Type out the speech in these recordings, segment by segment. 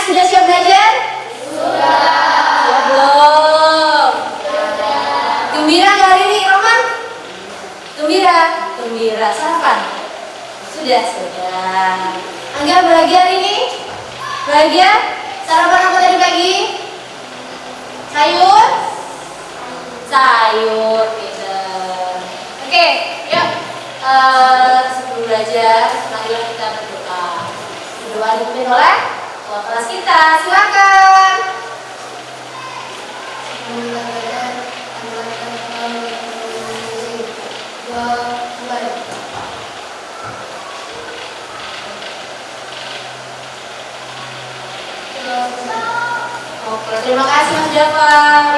sudah siap belajar? Sudah. Siap belum? Sudah. Gembira nggak hari ini, Roman? Gembira? Gembira. Sarapan? Sudah. Angga bahagia hari ini? Bahagia? Sarapan apa tadi pagi? Sayur? Sayur, pinter. Oke, yuk. Sebelum belajar, marilah kita berdoa. Berdoa dipimpin oleh ketua kelas kita. Silakan. Oke, terima kasih Mas Jafar.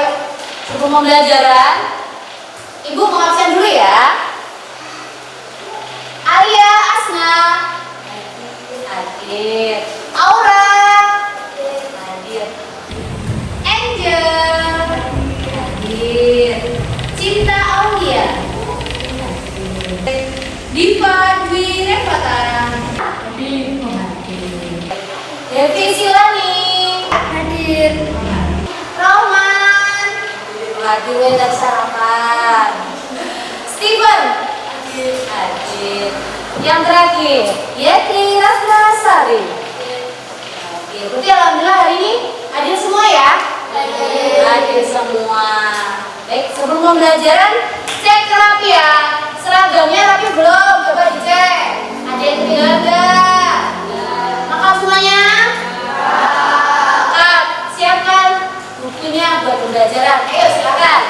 Sebelum pembelajaran, Ibu mau absen dulu ya. Alia, Asna, hadir. Aura, hadir. Angel, hadir. Cinta Aulia, hadir. Diva Dwi Revata, hadir. Devi Silani, hadir. Roman, hadir dan sarapan. Steven, hadir. Yang terakhir, Yeti Rasnasari. Hadir. Berarti alhamdulillah hari ini hadir semua ya? Hadir semua. Baik, sebelum pembelajaran cek rapi ya. Seragamnya rapi belum? Coba dicek. Ada yang tinggal enggak? Lengkap semuanya? Lengkap. Siapkan bukunya buat pembelajaran. Ayo silakan.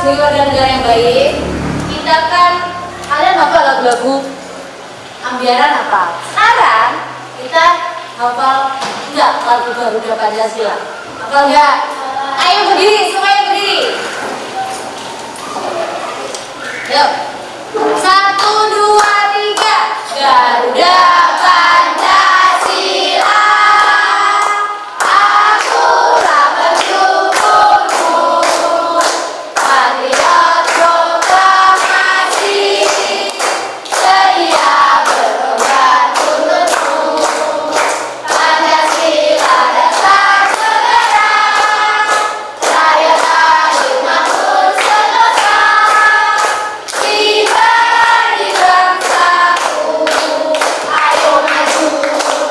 Sebagai warga negara yang baik, kita kan kalian hafal lagu-lagu Ambiaran apa? Sekarang kita hafal enggak lagu Garuda Pancasila? Hafal enggak? Ayo berdiri, semuanya berdiri. Yuk. 1, 2, 3. Garuda Pancasila, akulah bersyukurmu, patriot proklamasi, sedia berkorban untukmu. Pancasila datang segera, rakyat adil makmur sentosa, tiba di bangsaku. Ayo maju,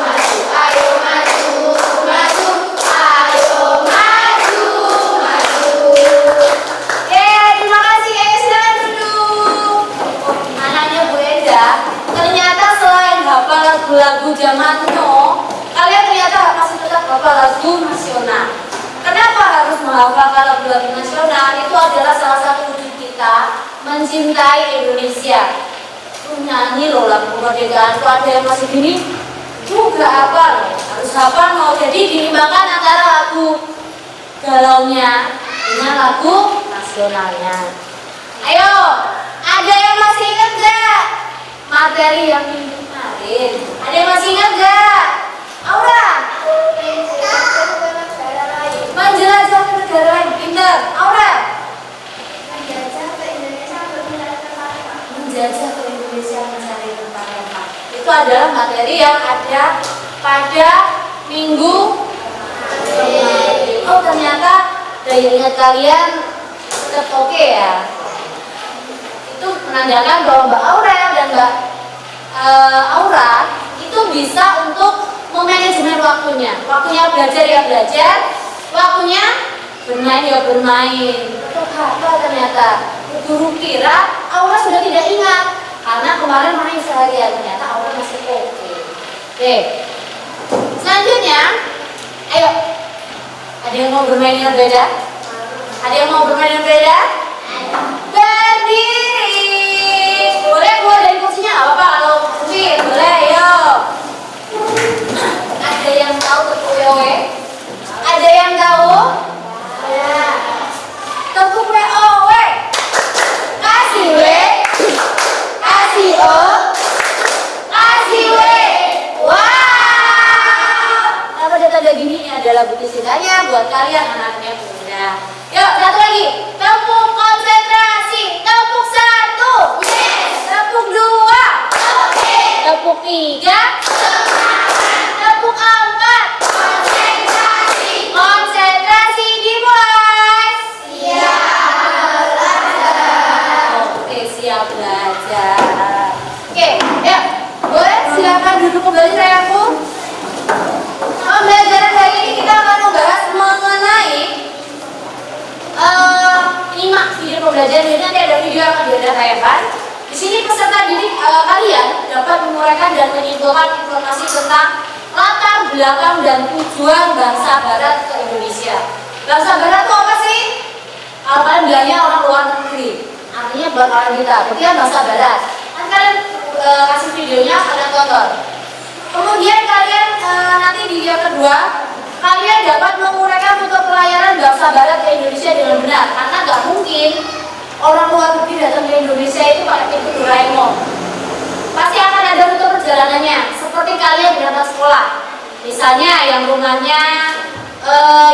maju, ayo maju, maju, ayo maju, maju. Terima kasih. Silakan duduk. Anaknya Bu Eda, ternyata selain hafal lagu-lagu zaman now, kalian ternyata masih tetap hafal lagu nasional. Kenapa harus menghafalkan lagu-lagu nasional? Itu adalah salah satu wujud kita mencintai Indonesia. Nyanyi loh lagu kemerdekaan, tuh ada yang masih gini juga hafal, harus hafal mau. Jadi diimbangkan antara lagu galaunya dengan lagu nasionalnya. Ayo, ada yang masih ingat gak materi yang minggu kemarin? Ada yang masih ingat gak? Aura, menjelajah ke negara lain. Pinter. Aura, menjajah ke Indonesia mencari rempah-rempah. Itu adalah materi yang ada pada minggu kemarin. Oh, ternyata daya ingat kalian tetap oke ya. Itu menandakan bahwa Mbak Aurel dan Mbak Aura itu bisa untuk memanajemen waktunya. Waktunya belajar ya belajar, waktunya bermain ya bermain. Tetap hafal ternyata. Guru kira Aura sudah tidak ingat karena kemarin main seharian, ternyata Aura masih oke. Oke. Selanjutnya, ayo. Ada yang mau bermain yang beda? Ada yang mau bermain yang beda? Berdiri. Boleh keluar dari kursinya, nggak apa-apa kalau mungkin. Boleh, yuk. Ada yang tahu tepuk WOW? Ada yang tahu? Tepuk WOW. Kasih W, kasih O, kasih W. Wow. Kalau ada tanda gini, ini adalah bukti sisanya buat kalian anaknya Bunda. Yuk, satu lagi. Tepuk konsentrasi. Tepuk 1. Yes. Tepuk 2. siap belajar. Oke, ya, boleh silakan duduk kembali sayangku. Pembelajaran hari ini kita akan membahas mengenai nyimak video pembelajaran ini. Nanti ada video yang akan ditayangkan. Di sini peserta didik kalian dapat menguraikan dan menyimpulkan informasi tentang latar belakang dan tujuan bangsa Barat ke Indonesia. Bangsa Barat itu apa sih? Kalau kalian bilangnya orang luar negeri, artinya buat orang kita. Berarti kan bangsa Barat. Kan kalian kasih videonya, kalian tonton. Kemudian kalian nanti di video kedua, kalian dapat menguraikan rute pelayaran bangsa Barat ke Indonesia dengan benar. Karena nggak mungkin orang luar negeri datang ke Indonesia itu pakai pintu Doraemon. Pasti akan ada rute perjalanannya. Seperti kalian berangkat sekolah. Misalnya yang rumahnya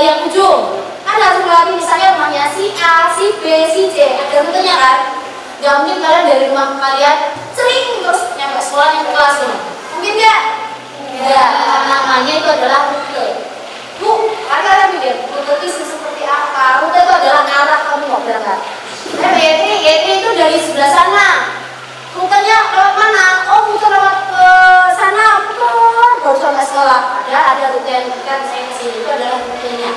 yang ujung, kan harus melewati misalnya rumahnya si A, si B, si C. Ada rutenya kan? Nggak mungkin kalian dari rumah kalian sering terus nyampe sekolahnya ke kelas nih. Mungkin nggak? Ya, namanya itu adalah rute. Bu, kalian mikir rute itu seperti apa? Rute itu adalah arah kamu mau berangkat. YT itu dari sebelah sana. Rutenya lewat mana? Oh, muter lewat ke sana, baru sampai sekolah. Ada rute yang dekat saya ke sini, itu adalah rutenya.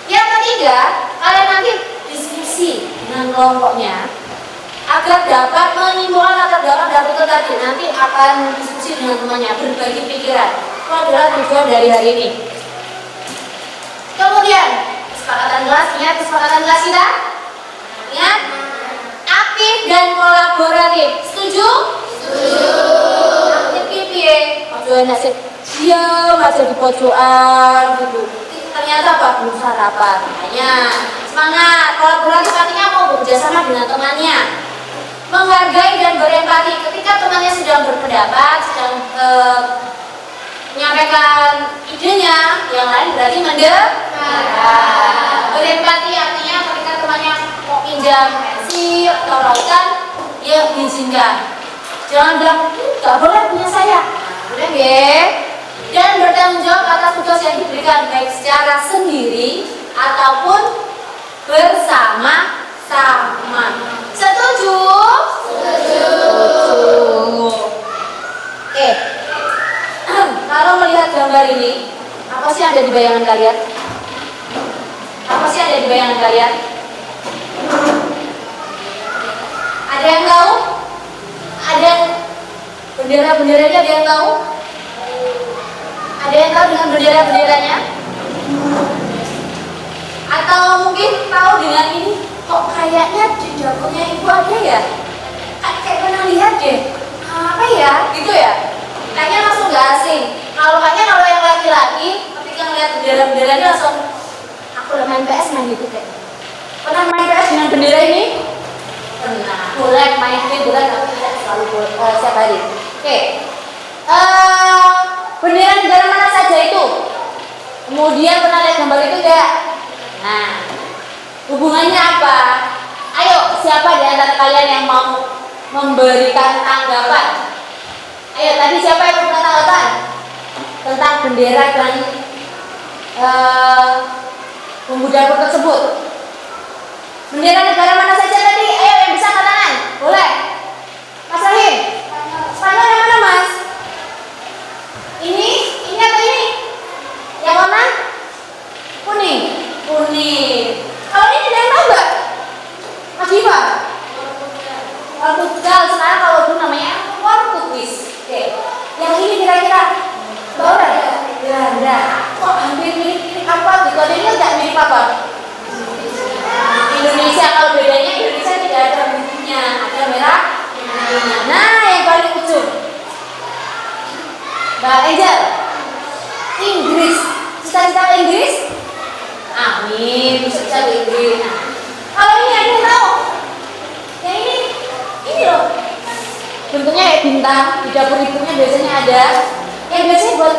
Yang ketiga, kalian nanti diskusi dengan kelompoknya agar dapat menyimpulkan latar belakang dari rute tadi. Nanti akan diskusi dengan temannya, berbagi pikiran. Itu adalah tujuan dari hari ini. Kemudian, kesepakatan kelas, ingat kesepakatan kelas kita? Ingat? Aktif dan kolaboratif. Setuju? Setuju. Aktif piye? Pojokan nasib diam aja di pojokan gitu. Ternyata apa? Belum sarapan. Makanya semangat. Kolaboratif artinya mau bekerja sama dengan temannya. Menghargai dan berempati ketika temannya sedang berpendapat, sedang menyampaikan idenya, yang lain berarti mendengarkan. Berempati artinya ketika temannya mau pinjam pensi atau lautan, ya diizinkan. Jangan bilang, nggak boleh punya saya. Boleh ya. Dan bertanggung jawab atas tugas yang diberikan baik secara sendiri ataupun bersama-sama. Setuju? Setuju. Oke. Kalau melihat gambar ini, apa sih yang ada di bayangan kalian? Apa sih yang ada di bayangan kalian? Ada yang tahu? Ada bendera-benderanya, ada yang tahu? Ada yang tahu dengan bendera-benderanya? Atau mungkin tahu dengan ini? Kok kayaknya di dapurnya ibu ada ya? Kayak pernah lihat deh. Apa ya? Gitu ya? Kayaknya langsung gak asing. Kalau yang laki-laki ketika ngeliat bendera-benderanya langsung, aku udah main PS main gitu kayak. Pernah main PS dengan bendera ini? Pernah. Boleh main ini boleh, tapi tidak selalu setiap hari. Oke. Bendera negara mana saja itu? Kemudian pernah lihat gambar itu enggak? Nah, hubungannya apa? Ayo, siapa di antara kalian yang mau memberikan tanggapan? Ayo, tadi siapa yang memberikan tanggapan tentang bendera dan bumbu dapur tersebut? Bendera negara mana saja tadi? Ayo yang bisa angkat tangan. Boleh? Mas Rahim. Spanyol yang mana, Mas? Ini atau ini? Yang mana? Kuning. Kalau ini ada yang tahu nggak? Mas Diva? Portugal. Sekarang kalau dulu namanya Portugis. Oke. Yang ini kira-kira tahu nggak? Belanda. Kok hampir mirip apa gitu? Ada yang nggak mirip apa? Indonesia. Kalau bedanya Indonesia tidak ada birunya, ada merah. Nah, yang paling ujung Mbak Angel, Inggris. Cita-cita ke Inggris? Amin, bisa ke Inggris. Nah, kalau ini ada yang tahu? Yang ini loh. Bentuknya kayak bintang. Di dapur ibunya biasanya ada. Yang biasanya buat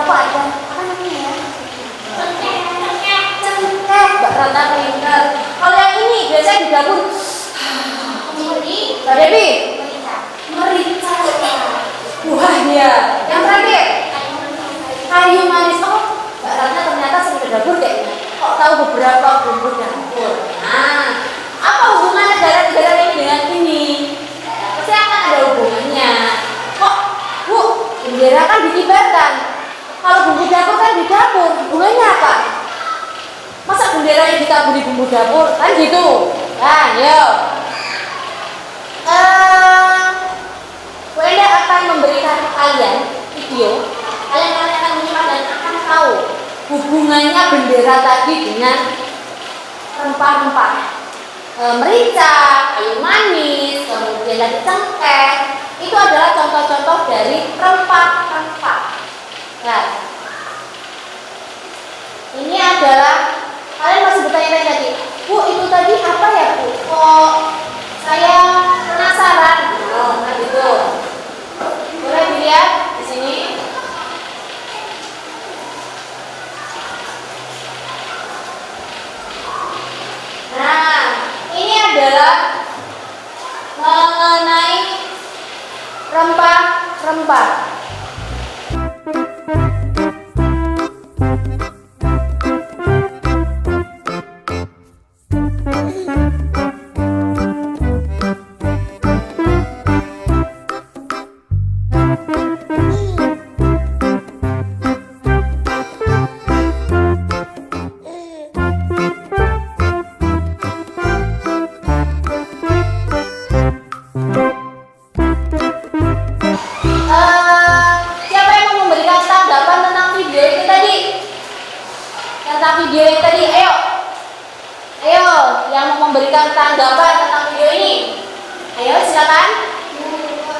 apa ada? Apa namanya ya? Cengkeh. Mbak Rata pintar. Kalau yang ini biasanya di dapur. Mbak Devi? Merica. Wah ya. Yang terakhir? Kayu manis. Oh, Mbak Ratna ternyata sering ke dapur kayaknya. Kok tahu beberapa bumbu dapur? Nah, apa hubungan negara-negara ini dengan bendera kan dikibarkan. Kalau bumbu dapur kan di dapur, hubungannya apa? Masa benderanya ditaburi bumbu dapur? Kan gitu. Kan, yuk. Bu Enda akan memberikan kalian video. Kalian akan menyimak dan akan tahu hubungannya bendera tadi dengan rempah-rempah. Merica, kayu manis, kemudian tadi cengkeh. Itu adalah contoh-contoh dari rempah-rempah. Nah, ini adalah kalian masih bertanya-tanya tadi, Bu, itu tadi apa ya, Bu? Kok saya penasaran? Nah, gitu. Boleh dilihat di sini. Nah, ini adalah mengenai rempah-rempah. Video yang tadi, ayo yang mau memberikan tanggapan tentang video ini, ayo silakan.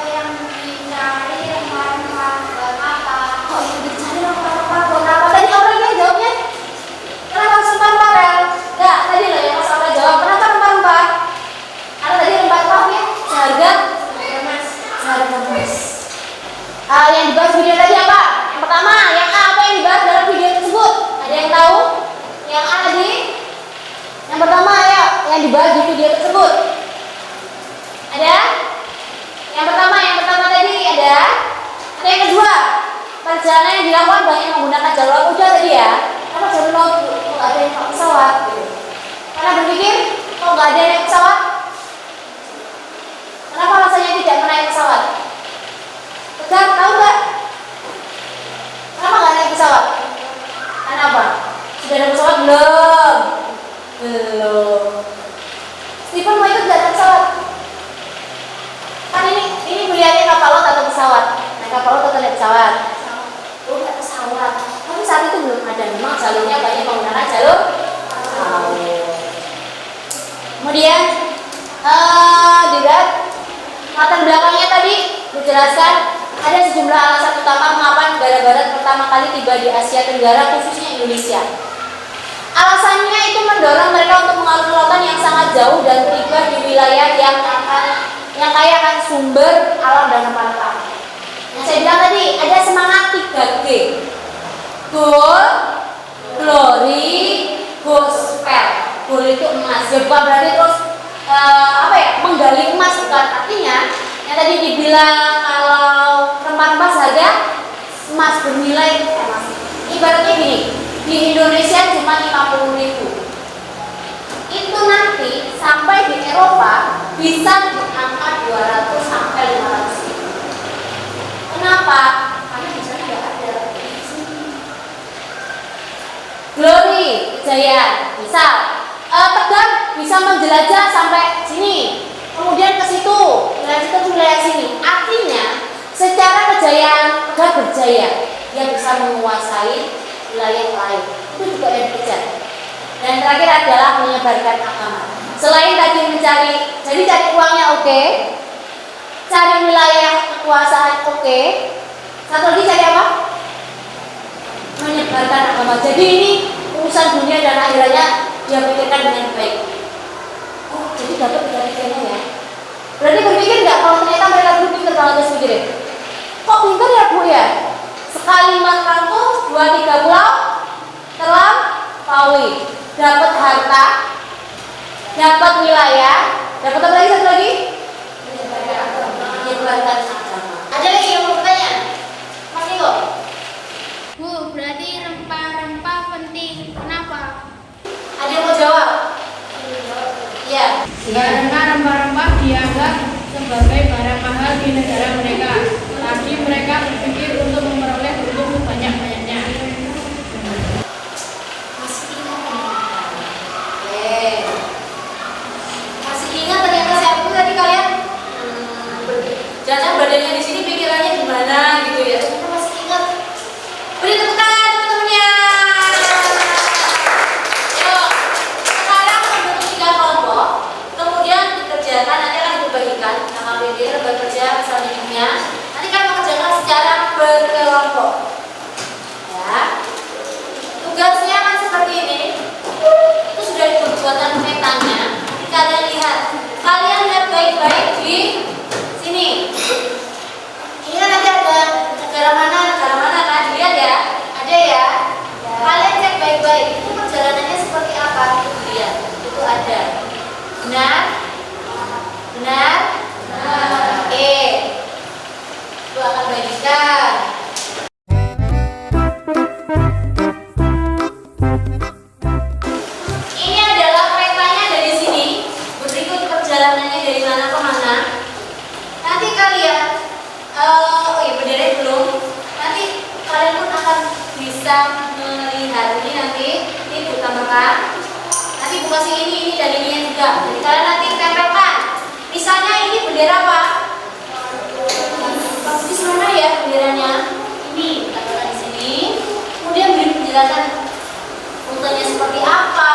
Yang dicari rempah-rempah apa? Oh, yang dicari rempah-rempah apa? Tadi orangnya jawabnya kenapa rempah-rempah? Enggak, tadi loh yang Mas Aura jawab kenapa rempah-rempah? Karena tadi rempah-rempahnya seharga emas. Yang dibahas video tadi apa? Yang pertama, yang A, apa yang dibahas dalam video tersebut? Ada yang tahu? Yang A tadi? Yang pertama ya, yang dibahas di video tersebut. Ada? Yang pertama tadi ada? Ada yang kedua? Perjalanan yang dilakukan banyak menggunakan jalur laut udah tadi ya. Kenapa jalur laut? Kok nggak ada yang pakai pesawat? Gitu. Karena berpikir, kok nggak ada yang pesawat? Kenapa rasanya tidak menaik pesawat? Tegar, tahu nggak? Kenapa nggak naik pesawat? Kenapa? Sudah ada pesawat belum? Belum. Stephen mau ikut nggak naik pesawat? Kan ini pilihannya kapal laut atau pesawat? Nah, kapal laut atau naik pesawat? Oh, nggak pesawat. Tapi saat itu belum ada. Memang jalurnya banyak menggunakan jalur laut. Kemudian dilihat latar belakangnya tadi dijelaskan ada sejumlah alasan utama mengapa negara barat pertama kali tiba di Asia Tenggara, khususnya Indonesia. Alasannya itu mendorong mereka untuk mengarungi lautan yang sangat jauh dan tiba di wilayah yang kaya akan sumber alam dan rempah-rempah. Yang saya bilang tadi ada semangat 3G. Gold, glory, gospel. Gold itu emas. Ya bukan berarti terus menggali emas, bukan. Artinya yang tadi dibilang kalau rempah-rempah seharga emas bernilai emas. Ibaratnya gini, di Indonesia cuma 50.000. Itu nanti sampai di Eropa bisa di angka 200 sampai 500.000. Kenapa? Karena di sana nggak ada. Glory, kejayaan, misal Tegar bisa menjelajah sampai sini, kemudian ke situ, wilayah sini. Artinya secara kejayaan Tegar berjaya, dia bisa menguasai wilayah lain. Itu juga yang dikejar. Dan terakhir adalah menyebarkan agama. Selain tadi jadi cari uangnya oke, cari wilayah kekuasaan oke. Satu lagi cari apa? Menyebarkan agama. Jadi ini urusan dunia dan akhiratnya dia pikirkan dengan baik. Oh, jadi dapat tiga-tiganya ya. Berarti berpikir nggak kalau ternyata mereka berpikir kalau terus pikirin. Kok pintar ya Bu ya? Sekali merangkul 2-3 pulau terlampaui, dapat harta, dapat wilayah, dapat apa lagi satu lagi? Menyebarkan agama. Ada lagi yang mau bertanya? Mas Niko? Bu, berarti rempah-rempah penting. Kenapa? Ada yang mau jawab? Iya. Karena rempah-rempah dianggap sebagai barang mahal di negara mereka. Tapi mereka berpikir untuk dari mana ke mana. Nanti kalian, oh iya bendera belum. Nanti kalian pun akan bisa melihat ini nanti. Ini tambahkan. Nanti buka sih ini dan ininya juga. Jadi kalian nanti tempelkan. Misalnya ini bendera apa? Di mana ya benderanya? Ini katakan di sini. Kemudian beri penjelasan rutenya seperti apa,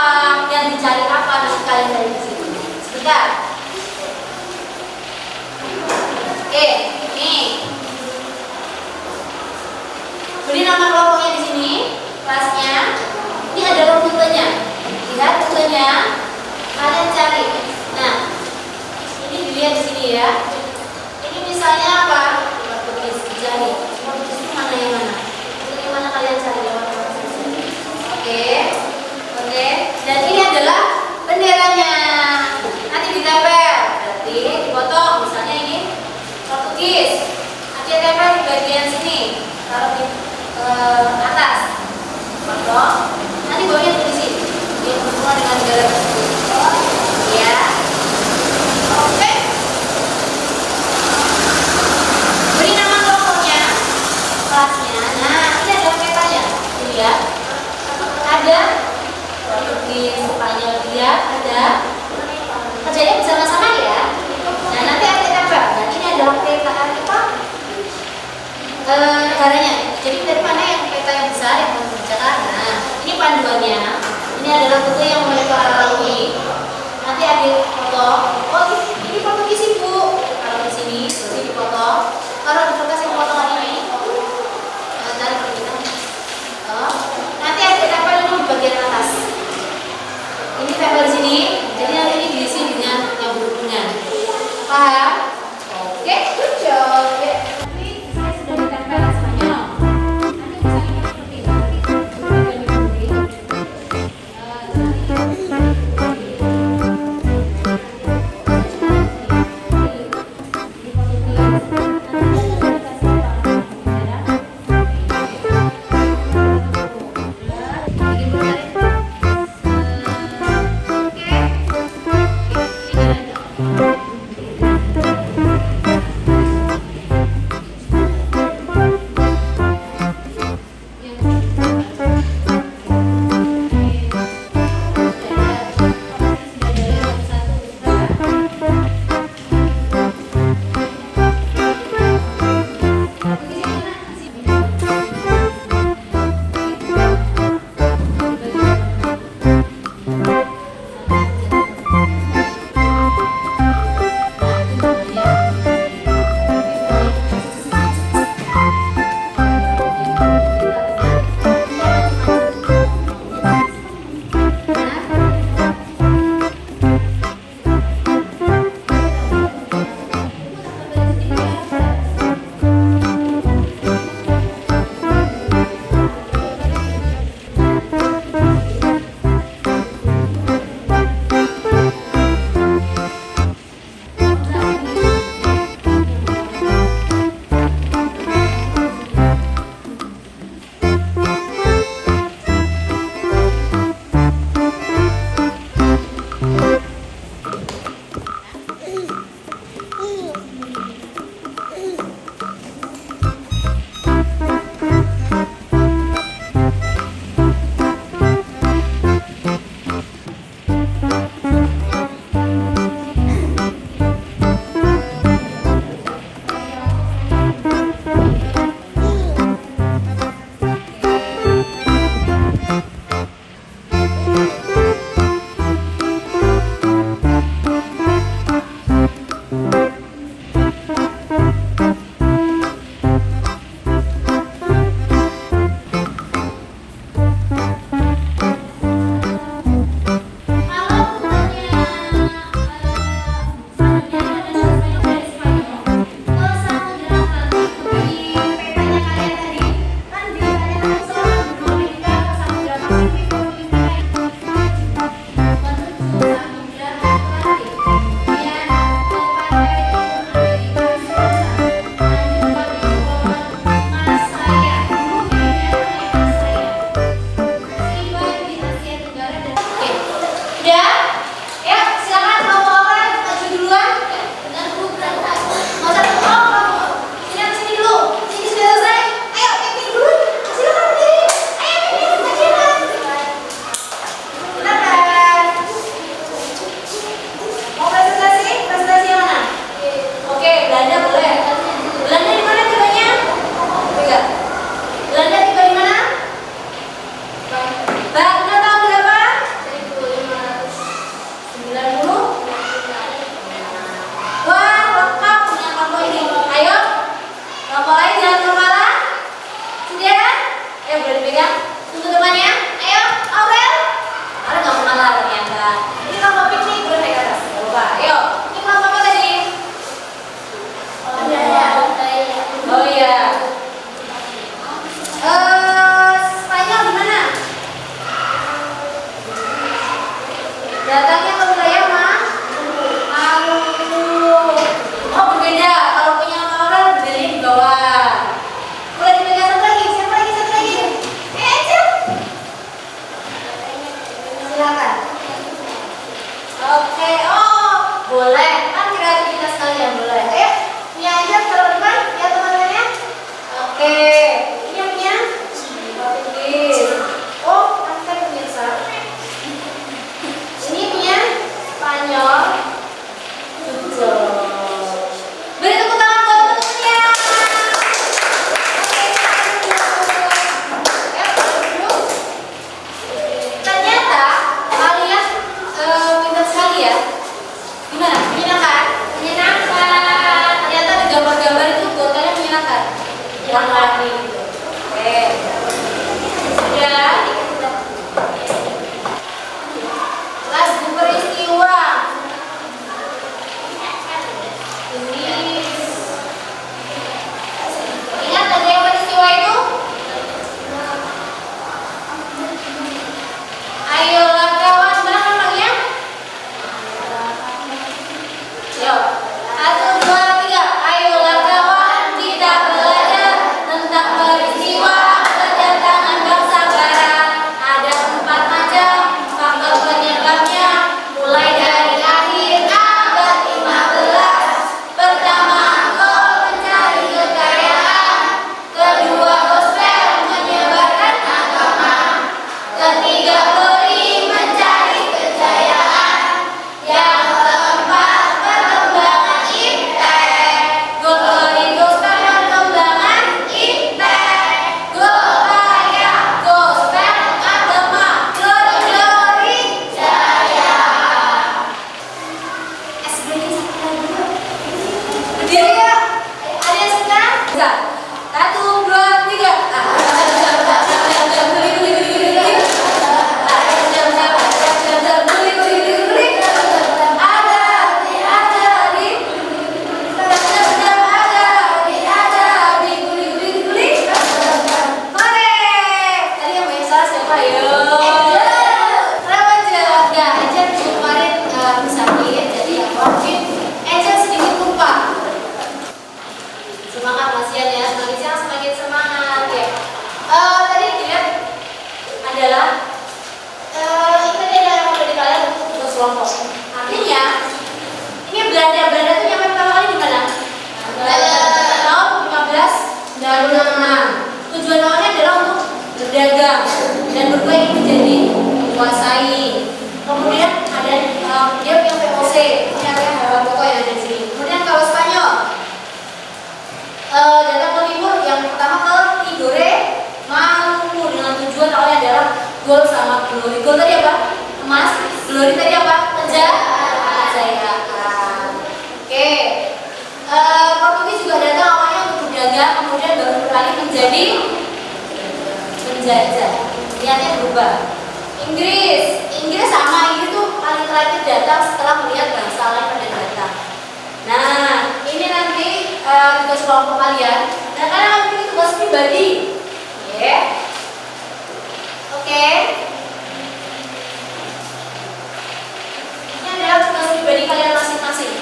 yang dicari apa, nanti kalian dari di sini. Sebentar. Oke, nih. Beri nama kelompoknya di sini, kelasnya. Ini adalah rutenya. Lihat rutenya. Kalian cari. Nah, ini dilihat di sini ya. Ini misalnya apa? Jari. Itu mana yang mana? Itu mana kalian cari lewat sini. Oke. Dan ini adalah benderanya. Nanti ditempel. Berarti dipotong. Misalnya ini Portugis. Nanti tempel di bagian sini. Taruh di atas. Potong. Nanti bawahnya tulis sini. Dia berhubungan dengan negara tersebut. Ya. Oke. Beri nama kelompoknya, kelasnya. Nah, ini ada petanya. Lihat, ada Portugis, Spanyol, lihat ada. Kerjanya bersama-sama ya. Nah, nanti ada tempel. Dan ini adalah peta apa? Negaranya. Jadi dari mana yang peta yang besar yang menunjukkan? Nah, ini panduannya. Ini adalah buku yang mereka lalui. Nanti ada foto. Oh, ini Portugis ibu. Kalau di sini, terus dipotong. Kalau di kertas yang potongan ini, tarik ke kita. Nanti ada tempel ini di bagian atas. Ini tempel di sini, jadi nanti ini diisi dengan yang berhubungan. Paham? Oke, good job. Nanti saya sudah ditempel Spanyol. Nanti misalnya seperti ini. Berdiri ya. Ada yang suka? Bisa. 1, 2, 3. Semangat Mas Ian ya, semakin siang semakin semangat ya. Tadi dilihat adalah ini tadi ada yang udah kalian untuk tugas kelompok. Artinya ini Belanda tuh nyampe pertama kali di mana? Tahun 1596. Tujuan awalnya adalah untuk berdagang dan berupaya ingin menjadi menguasai. Kemudian ada dia punya VOC, punya hewan pokok yang ada di sini. Kemudian kalau Spanyol datang ke timur, yang pertama ke Tidore Maluku dengan tujuan awalnya adalah gol sama glory. Gol tadi apa? Emas. Glory tadi apa? Kejayaan. Oke. Portugis juga datang awalnya untuk berdagang, kemudian baru beralih menjadi penjajah. Niatnya berubah. Inggris sama, Inggris tuh paling terakhir datang setelah melihat bangsa lain pada datang. Nah, ini nanti tugas kelompok kalian. Nah, kalian akan bikin tugas pribadi. Ya. Oke. Ini adalah tugas pribadi kalian masing-masing.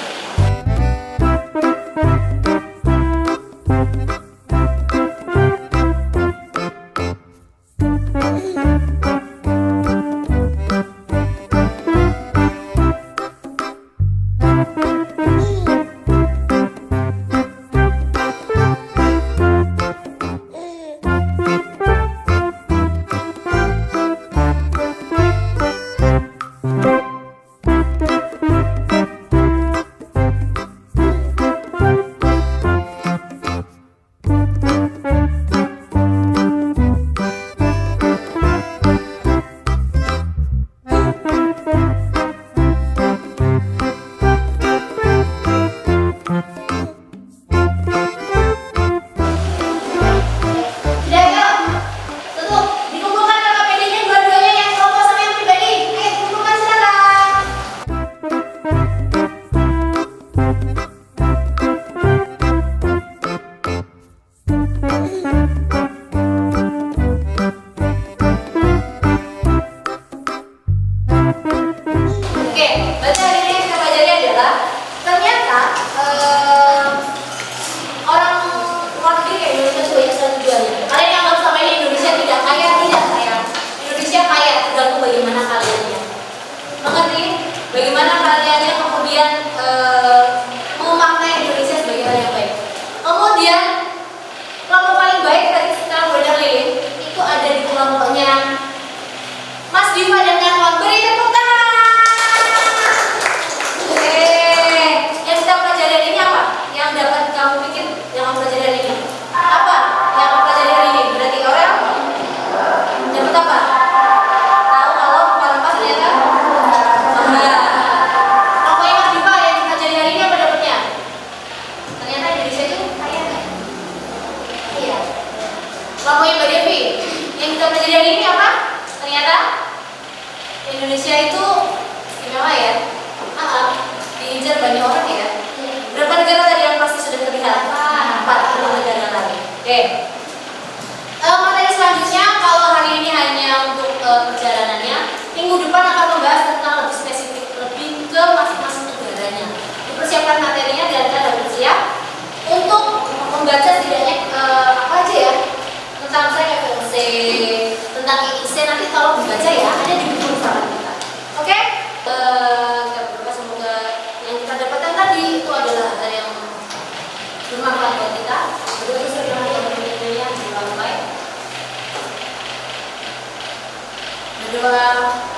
Indonesia itu istimewa ya. Diincar banyak orang ya. Berapa negara tadi yang pasti sudah terlihat? 40 negara lagi. Oke. Materi selanjutnya, kalau hari ini hanya untuk perjalanannya, minggu depan akan membahas tentang lebih spesifik, lebih ke masing-masing negaranya. Dipersiapkan materinya dan kalian harus bersiap untuk membaca setidaknya apa aja ya, tentang saya VOC, tentang IIC. Nanti kalau dibaca ya ada di buku bersama kita. Oke? Semoga yang kita dapatkan tadi itu adalah hal yang bermanfaat buat kita. Berdoa sekali yang berdoa berdoa.